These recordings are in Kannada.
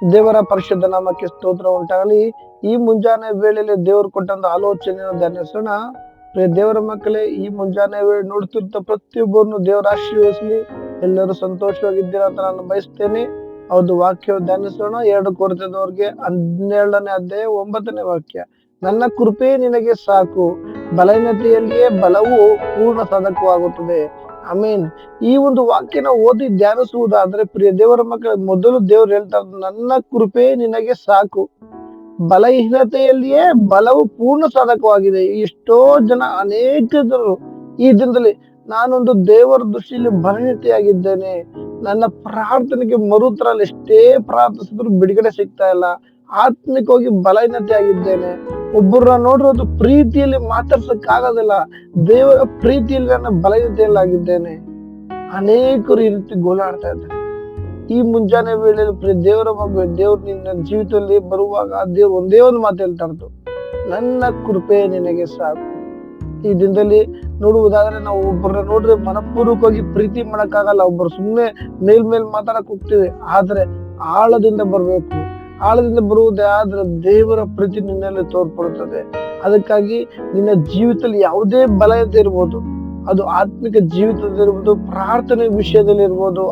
ದೇವರ ಪರಿಶುದ್ಧ ನಾಮಕ್ಕೆ ಸ್ತೋತ್ರ ಉಂಟಾಗಲಿ. ಈ ಮುಂಜಾನೆ ವೇಳೆಯಲ್ಲಿ ದೇವರು ಕೊಟ್ಟಂತ ಆಲೋಚನೆಯನ್ನು ಧ್ಯಾನಿಸೋಣ. ದೇವರ ಮಕ್ಕಳೇ, ಈ ಮುಂಜಾನೆ ವೇಳೆ ನೋಡ್ತಿರ್ತ ಪ್ರತಿಯೊಬ್ಬರನ್ನು ದೇವರ ಆಶೀರ್ವದಿಸಲಿ. ಎಲ್ಲರೂ ಸಂತೋಷವಾಗಿದ್ದೀರಾ ಅಂತ ನಾನು ಬಯಸ್ತೇನೆ. ಹೌದು, ವಾಕ್ಯ ಧ್ಯಾನಿಸೋಣ. 2 ಕೊರಿಂಥದವರಿಗೆ 12ನೇ ಅಧ್ಯಾಯ 9ನೇ ವಾಕ್ಯ. ನನ್ನ ಕೃಪೆ ನಿನಗೆ ಸಾಕು, ಬಲಹೀನತೆಯಲ್ಲಿಯೇ ಬಲವು ಪೂರ್ಣ ಸಾಧಕವಾಗುತ್ತದೆ. ಆಮೇನ್. ಈ ಒಂದು ವಾಕ್ಯನ ಓದಿ ಧ್ಯಾನಿಸುವುದಾದ್ರೆ ಪ್ರಿಯ ದೇವರ ಮಕ್ಕಳ, ಮೊದಲು ದೇವರು ಹೇಳ್ತಾರೆ, ನನ್ನ ಕೃಪೆ ನಿನಗೆ ಸಾಕು, ಬಲಹೀನತೆಯಲ್ಲಿಯೇ ಬಲವು ಪೂರ್ಣ ಸಾಧಕವಾಗಿದೆ. ಎಷ್ಟೋ ಜನ, ಅನೇಕ ಜನರು ಈ ದಿನದಲ್ಲಿ ನಾನೊಂದು ದೇವರ ದೃಷ್ಟಿಯಲ್ಲಿ ಬಲಹೀನತೆಯಾಗಿದ್ದೇನೆ, ನನ್ನ ಪ್ರಾರ್ಥನೆಗೆ ಮರುತರಲ್ಲಿ ಎಷ್ಟೇ ಪ್ರಾರ್ಥಿಸಿದ್ರು ಬಿಡುಗಡೆ ಸಿಗ್ತಾ ಇಲ್ಲ, ಆತ್ಮಿಕವಾಗಿ ಬಲಹೀನತೆ ಆಗಿದ್ದೇನೆ, ಒಬ್ಬರನ್ನ ನೋಡಿರೋದು ಪ್ರೀತಿಯಲ್ಲಿ ಮಾತಾಡ್ಸಕ್ ಆಗೋದಿಲ್ಲ, ದೇವರ ಪ್ರೀತಿಯಲ್ಲಿ ನನ್ನ ಬಲಹೀನತೆಯಲ್ಲಾಗಿದ್ದೇನೆ. ಅನೇಕರು ಈ ರೀತಿ ಗೋಳಾಡ್ತಾ ಇದ್ದಾರೆ. ಈ ಮುಂಜಾನೆ ವೇಳೆಯಲ್ಲಿ ದೇವರ ಮಗುವೆ, ದೇವ್ರು ನಿನ್ನ ಜೀವಿತದಲ್ಲಿ ಬರುವಾಗ ದೇವ್ರು ಒಂದೇ ಒಂದು ಮಾತು ಹೇಳ್ತಾ ಇರೋದು, ನನ್ನ ಕೃಪೆ ನಿನಗೆ ಸಾಕು. ಈ ದಿನದಲ್ಲಿ ನೋಡುವುದಾದ್ರೆ ನಾವು ಒಬ್ಬರನ್ನ ನೋಡಿದ್ರೆ ಮನಪೂರ್ವಕವಾಗಿ ಪ್ರೀತಿ ಮಾಡಕ್ಕಾಗಲ್ಲ, ಒಬ್ಬರು ಸುಮ್ಮನೆ ಮೇಲ್ ಮಾತಾಡಕ್ ಹೋಗ್ತೀವಿ. ಆದ್ರೆ ಆಳದಿಂದ ಬರ್ಬೇಕು. ಆಳದಿಂದ ಬರುವುದೇ ಆದ್ರೆ ದೇವರ ಪ್ರೀತಿ ನಿನ್ನಲ್ಲಿ ತೋರ್ಪಡುತ್ತದೆ. ಅದಕ್ಕಾಗಿ ನಿನ್ನ ಜೀವಿತದಲ್ಲಿ ಯಾವುದೇ ಬಲಹೀನತೆ ಇರ್ಬೋದು, ಅದು ಆತ್ಮಿಕ ಜೀವಿತದಲ್ಲಿರ್ಬೋದು, ಪ್ರಾರ್ಥನೆ ವಿಷಯದಲ್ಲಿ ಇರ್ಬೋದು,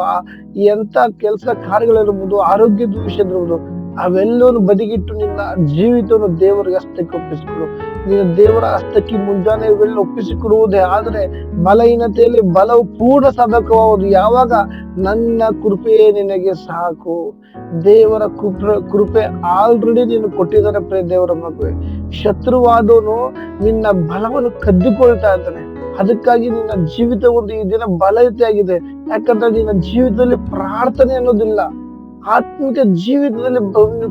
ಎಂತ ಕೆಲಸ ಕಾರ್ಯಗಳಿರ್ಬೋದು, ಆರೋಗ್ಯದ ವಿಷಯದಿರ್ಬೋದು, ಅವೆಲ್ಲವನ್ನು ಬದಿಗಿಟ್ಟು ನಿನ್ನ ಜೀವಿತವನ್ನು ದೇವರಿಗೆ ಹಸ್ತಕ್ಕೆ ಒಪ್ಪಿಸಿಕೊಡು. ನಿನ್ನ ದೇವರ ಹಸ್ತಕ್ಕೆ ಮುಂಜಾನೆ ವೇಳೆ ಒಪ್ಪಿಸಿಕೊಡುವುದೇ ಆದ್ರೆ ಬಲಹೀನತೆಯಲ್ಲಿ ಬಲವು ಪೂರ್ಣ ಸಾಧಕವಾಗುವುದು ಯಾವಾಗ? ನನ್ನ ಕೃಪೆಯೇ ನಿನಗೆ ಸಾಕು. ದೇವರ ಕೃಪೆ ಆಲ್ರೆಡಿ ನೀನು ಕೊಟ್ಟಿದ್ದಾನೆ ಪ್ರಿಯ ದೇವರ ಮಗುವೆ. ಶತ್ರುವಾದವನು ನಿನ್ನ ಬಲವನ್ನು ಕದ್ದುಕೊಳ್ತಾ ಇದ್ದಾನೆ. ಅದಕ್ಕಾಗಿ ನಿನ್ನ ಜೀವಿತ ಒಂದು ಈ ದಿನ ಬಲಹೀನತೆ ಆಗಿದೆ. ಯಾಕಂದ್ರೆ ನಿನ್ನ ಜೀವಿತದಲ್ಲಿ ಪ್ರಾರ್ಥನೆ ಅನ್ನೋದಿಲ್ಲ, ಆತ್ಮಿಕ ಜೀವಿತದಲ್ಲಿ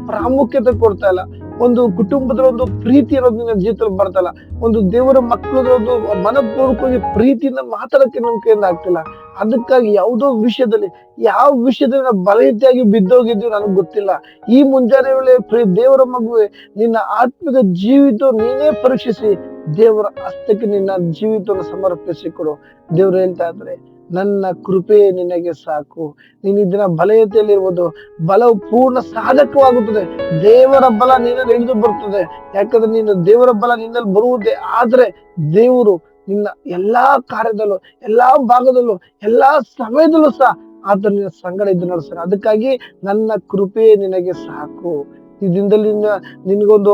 ಪ್ರಾಮುಖ್ಯತೆ ಕೊಡ್ತಾ ಇಲ್ಲ, ಒಂದು ಕುಟುಂಬದ ಒಂದು ಪ್ರೀತಿ ಅನ್ನೋದು ನಿನ್ನ ಜೀವಿತದಲ್ಲಿ ಬರ್ತಾ ಇಲ್ಲ, ಒಂದು ದೇವರ ಮಕ್ಕಳದ ಒಂದು ಮನಪೂರ್ವಕವಾಗಿ ಪ್ರೀತಿಯಿಂದ ಮಾತಾಡಕ್ಕೆ ನಮ್ ಕೈಯಿಂದ ಆಗ್ತಿಲ್ಲ. ಅದಕ್ಕಾಗಿ ಯಾವುದೋ ವಿಷಯದಲ್ಲಿ, ಯಾವ ವಿಷಯದಲ್ಲಿ ನಾವು ಬಲಹೀನತೆಯಾಗಿ ಬಿದ್ದೋಗಿದ್ದೀವಿ ನನಗೆ ಗೊತ್ತಿಲ್ಲ. ಈ ಮುಂಜಾನೆ ವೇಳೆ ದೇವರ ಮಗುವೆ, ನಿನ್ನ ಆತ್ಮಿಕ ಜೀವಿತ ನೀನೇ ಪರೀಕ್ಷಿಸಿ ದೇವರ ಹಸ್ತಕ್ಕೆ ನಿನ್ನ ಜೀವಿತವನ್ನು ಸಮರ್ಪಿಸಿಕೊಡು. ದೇವರು ಹೇಳ್ತಾ ಇದ್ದಾರೆ, ನನ್ನ ಕೃಪೆ ನಿನಗೆ ಸಾಕು. ನೀನು ಇದನ್ನ ಬಲಹೀನತೆಯಲ್ಲಿರ್ಬೋದು, ಬಲವು ಪೂರ್ಣ ಸಾಧಕವಾಗುತ್ತದೆ. ದೇವರ ಬಲ ನಿನ್ನಲ್ಲಿ ಹಿಡಿದು ಬರ್ತದೆ. ಯಾಕಂದ್ರೆ ನೀನು ದೇವರ ಬಲ ನಿನ್ನಲ್ಲಿ ಬರುವುದೇ ಆದ್ರೆ ದೇವರು ನಿನ್ನ ಎಲ್ಲಾ ಕಾರ್ಯದಲ್ಲೂ, ಎಲ್ಲಾ ಭಾಗದಲ್ಲೂ, ಎಲ್ಲಾ ಸಮಯದಲ್ಲೂ ಸಹ ಆತ ನಿನ್ನ ಸಂಗಡ ಇದ್ದು ನಡೆಸ್ತಾನೆ. ಅದಕ್ಕಾಗಿ ನನ್ನ ಕೃಪೆ ನಿನಗೆ ಸಾಕು. ಈ ದಿನದಲ್ಲಿ ನಿನಗೊಂದು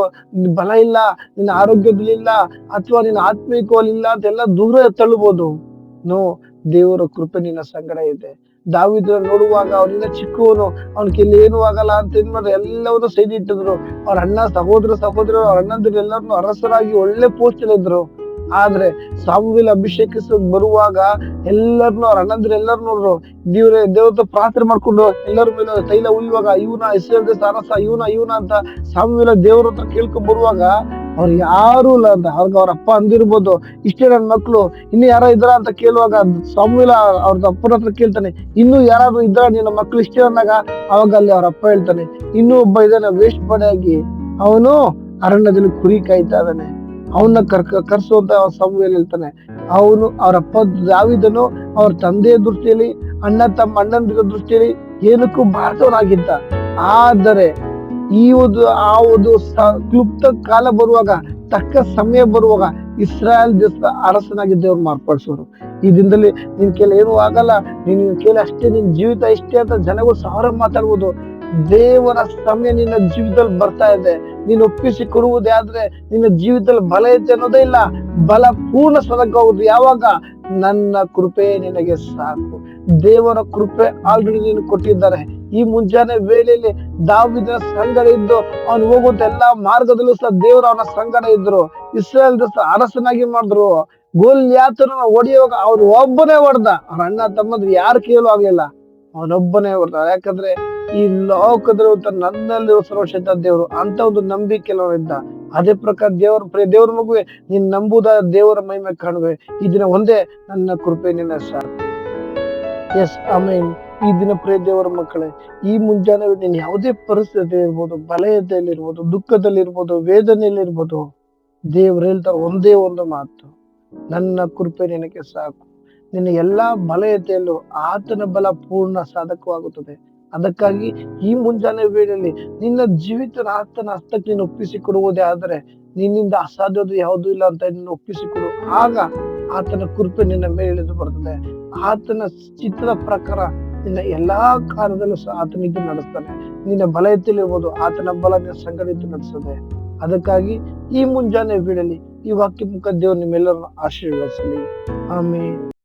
ಬಲ ಇಲ್ಲ, ನಿನ್ನ ಆರೋಗ್ಯದಲ್ಲಿ ಇಲ್ಲ, ಅಥವಾ ನಿನ್ನ ಆತ್ಮೀಕವಲ್ಲಿ ಇಲ್ಲ ಅಂತೆಲ್ಲ ದೂರ ತಳ್ಳಬಹುದು. ನೋ, ದೇವರ ಕೃಪೆ ನಿನ್ನ ಸಂಗಡ ಇದೆ. ದಾವೀದನ ನೋಡುವಾಗ ಅವನಿಂದ ಚಿಕ್ಕವನು, ಅವನ ಕೈಲಿ ಏನು ಆಗಲ್ಲ ಅಂತ ಏನ್ ಮಾಡಿದ್ರು, ಎಲ್ಲವನ್ನೂ ಸೈದಿ ಇಟ್ಟಿದ್ರು. ಅವ್ರ ಅಣ್ಣ ಸಹೋದರರು ಅವ್ರ ಅಣ್ಣಂದಿರು ಎಲ್ಲರನ್ನು ಅರಸರಾಗಿ ಒಳ್ಳೆ ಪೋಸ್ಟ್ ಇದ್ರು. ಆದ್ರೆ ಸಾಮುವೇಲ ಅಭಿಷೇಕಿಸಕ್ ಬರುವಾಗ ಎಲ್ಲರನ್ನು ಅವ್ರ ಅಣ್ಣಂದಿರು ಎಲ್ಲರೂ ನೋಡ್ರು. ದೇವ್ರ ಪ್ರಾರ್ಥನೆ ಮಾಡ್ಕೊಂಡು ಎಲ್ಲರ ಮೇಲೆ ತೈಲ ಉಯ್ಯುವಾಗ, ಇವನ ಇಸ್ರಾಯೇಲ್ ದೇಶ ಅರಸ, ಇವನ ಅಂತ ಸಾಮುವೇಲ ದೇವ್ರ ಹತ್ರ ಕೇಳ್ಕೊಂಡ್ ಬರುವಾಗ ಅವ್ರು ಯಾರು ಇಲ್ಲ ಅಂತ. ಅವ್ರ ಅಪ್ಪ ಅಂದಿರ್ಬೋದು, ಇಷ್ಟೇ ನನ್ ಮಕ್ಳು, ಇನ್ನು ಯಾರ ಇದ್ರ ಅಂತ ಕೇಳುವಾಗ ಸಾಮುವೇಲ ಅವ್ರ ಅಪ್ಪನ ಹತ್ರ ಕೇಳ್ತಾನೆ, ಇನ್ನು ಯಾರಾದ್ರೂ ಇದ್ರ ನಿನ್ನ ಮಕ್ಳು ಇಷ್ಟೇ ಅಂದಾಗ, ಅವಾಗ ಅಲ್ಲಿ ಅವ್ರ ಅಪ್ಪ ಹೇಳ್ತಾನೆ, ಇನ್ನೂ ಒಬ್ಬ ಇದ್ದಾನೆ ವೇಸ್ಟ್ ಪಡೆಯಾಗಿ, ಅವನು ಅರಣ್ಯದಲ್ಲಿ ಕುರಿ ಕಾಯ್ತಾ ಇದ್ದಾನೆ, ಅವನ್ನ ಕರ್ಸುವಂತ ಸಾಮುವೇಲ ಹೇಳ್ತಾನೆ. ಅವನು ಅವ್ರ ಅಪ್ಪ ದಾವೀದನು ಅವ್ರ ತಂದೆಯ ದೃಷ್ಟಿಯಲ್ಲಿ, ಅಣ್ಣಂದಿರ ದೃಷ್ಟಿಯಲ್ಲಿ ಏನಕ್ಕೂ ಭಾರತವನಾಗಿದ್ದ. ಆದರೆ ಆ ಒಂದು ಕ್ಲುಪ್ತ ಕಾಲ ಬರುವಾಗ, ತಕ್ಕ ಸಮಯ ಬರುವಾಗ ಇಸ್ರಾಯೇಲ್ ದೇಶದ ಅರಸನಾಗಿ ದೇವ್ರು ಮಾರ್ಪಡಿಸೋರು. ಈ ದಿನದಲ್ಲಿ ನಿನ್ ಕೇಳಿ ಏನು ಆಗಲ್ಲ, ನಿನ್ ಕೇಳಿ ಅಷ್ಟೇ, ನಿನ್ ಜೀವಿತ ಇಷ್ಟೇ ಅಂತ ಜನಗಳು ಸಾವಿರ ಮಾತಾಡ್ಬೋದು. ದೇವರ ಸಮಯ ನಿನ್ನ ಜೀವಿತದಲ್ಲಿ ಬರ್ತಾ ಇದೆ. ನೀನು ಒಪ್ಪಿಸಿ ಕೊಡುವುದೇ ಆದ್ರೆ ನಿನ್ನ ಜೀವಿತದಲ್ಲಿ ಬಲ ಐತೆ ಅನ್ನೋದೇ ಇಲ್ಲ, ಬಲ ಪೂರ್ಣ ಸಾಧಕವಾಗುವುದು ಯಾವಾಗ? ನನ್ನ ಕೃಪೆ ನಿನಗೆ ಸಾಕು. ದೇವರ ಕೃಪೆ ಆಲ್ರೆಡಿ ನೀನು ಕೊಟ್ಟಿದ್ದಾರೆ. ಈ ಮುಂಜಾನೆ ವೇಳೆಯಲ್ಲಿ ದಾವೀದನ ಸಂಗಡ ಇದ್ದು ಅವನು ಹೋಗುವಂತ ಎಲ್ಲಾ ಮಾರ್ಗದಲ್ಲೂ ಸಹ ದೇವರು ಅವನ ಸಂಗಡ ಇದ್ರು. ಇಸ್ರಾಯೇಲ್ ದೇಶ ಅರಸನಾಗಿ ಮಾಡಿದ್ರು. ಗೋಲ್ಯಾತನನ್ನ ಹೊಡೆಯುವಾಗ ಅವನು ಒಬ್ಬನೇ ಹೊಡೆದ, ಅವನ ಅಣ್ಣ ತಮ್ಮಂದ್ರು ಯಾರು ಕೇಳು ಆಗ್ಲಿಲ್ಲ, ಅವನೊಬ್ಬನೇ ಹೊಡೆದ. ಯಾಕಂದ್ರೆ ಈ ಲೋಕದ ನನ್ನಲ್ಲಿರುವ ಸರ್ವಶಕ್ತ ದೇವರು ಅಂತ ಒಂದು ನಂಬಿಕೆ ಇದ್ದ. ಅದೇ ಪ್ರಕಾರ ದೇವರ ಮಗುವೆ, ನೀನ್ ನಂಬುದ ದೇವರ ಮಹಿಮೆ ಕಾಣುವೆ. ಈ ದಿನ ಒಂದೇ, ನನ್ನ ಕೃಪೆ ನಿನ್ನ ಸಾಕು. ಎಸ್, ಆಮೇನ್. ಈ ದಿನ ಪ್ರಿಯ ದೇವರ ಮಕ್ಕಳೇ, ಈ ಮುಂಜಾನೆ ನೀನ್ ಯಾವುದೇ ಪರಿಸ್ಥಿತಿ ಇರ್ಬೋದು, ಬಲಯದಲ್ಲಿರ್ಬೋದು, ದುಃಖದಲ್ಲಿರ್ಬೋದು, ವೇದನೆಯಲ್ಲಿರ್ಬೋದು, ದೇವ್ರು ಹೇಳ್ತಾರೆ ಒಂದೇ ಒಂದು ಮಾತು, ನನ್ನ ಕೃಪೆ ನಿನಗೆ ಸಾಕು. ನಿನ್ನ ಎಲ್ಲಾ ಬಲಯತೆಯಲ್ಲೂ ಆತನ ಬಲ ಪೂರ್ಣ ಸಾಧಕವಾಗುತ್ತದೆ. ಅದಕ್ಕಾಗಿ ಈ ಮುಂಜಾನೆ ವೇಳೆಯಲ್ಲಿ ನಿನ್ನ ಜೀವಿತ ಆತನ ಹಸ್ತಕ್ಕೆ ನೀನು ಒಪ್ಪಿಸಿಕೊಡುವುದೇ ಆದರೆ, ನಿನ್ನಿಂದ ಅಸಾಧ್ಯವಾದ ಯಾವುದೂ ಇಲ್ಲ ಅಂತ ನಿನ್ನ ಒಪ್ಪಿಸಿಕೊಡು. ಆಗ ಆತನ ಕೃಪೆ ನಿನ್ನ ಮೇಲೆ ಇಳಿದು ಬರ್ತದೆ. ಆತನ ಚಿತ್ತದ ಪ್ರಕಾರ ನಿನ್ನ ಎಲ್ಲಾ ಕಾರ್ಯದಲ್ಲೂ ಸಹ ಆತನಿದ್ದು ನಡೆಸ್ತಾನೆ. ನಿನ್ನ ಬಲ ಎತ್ತಲಿರ್ಬೋದು, ಆತನ ಬಲ ನಿನ್ನ ಸಂಗಡಿದ್ದು ನಡೆಸ್ತದೆ. ಅದಕ್ಕಾಗಿ ಈ ಮುಂಜಾನೆ ವೇಳೆಯಲ್ಲಿ ಈ ವಾಕ್ಯ ಮುಖ ದೇವರು ನಿಮ್ಮೆಲ್ಲರನ್ನು ಆಶೀರ್ವದಿಸಲಿ. ಆಮೇಲೆ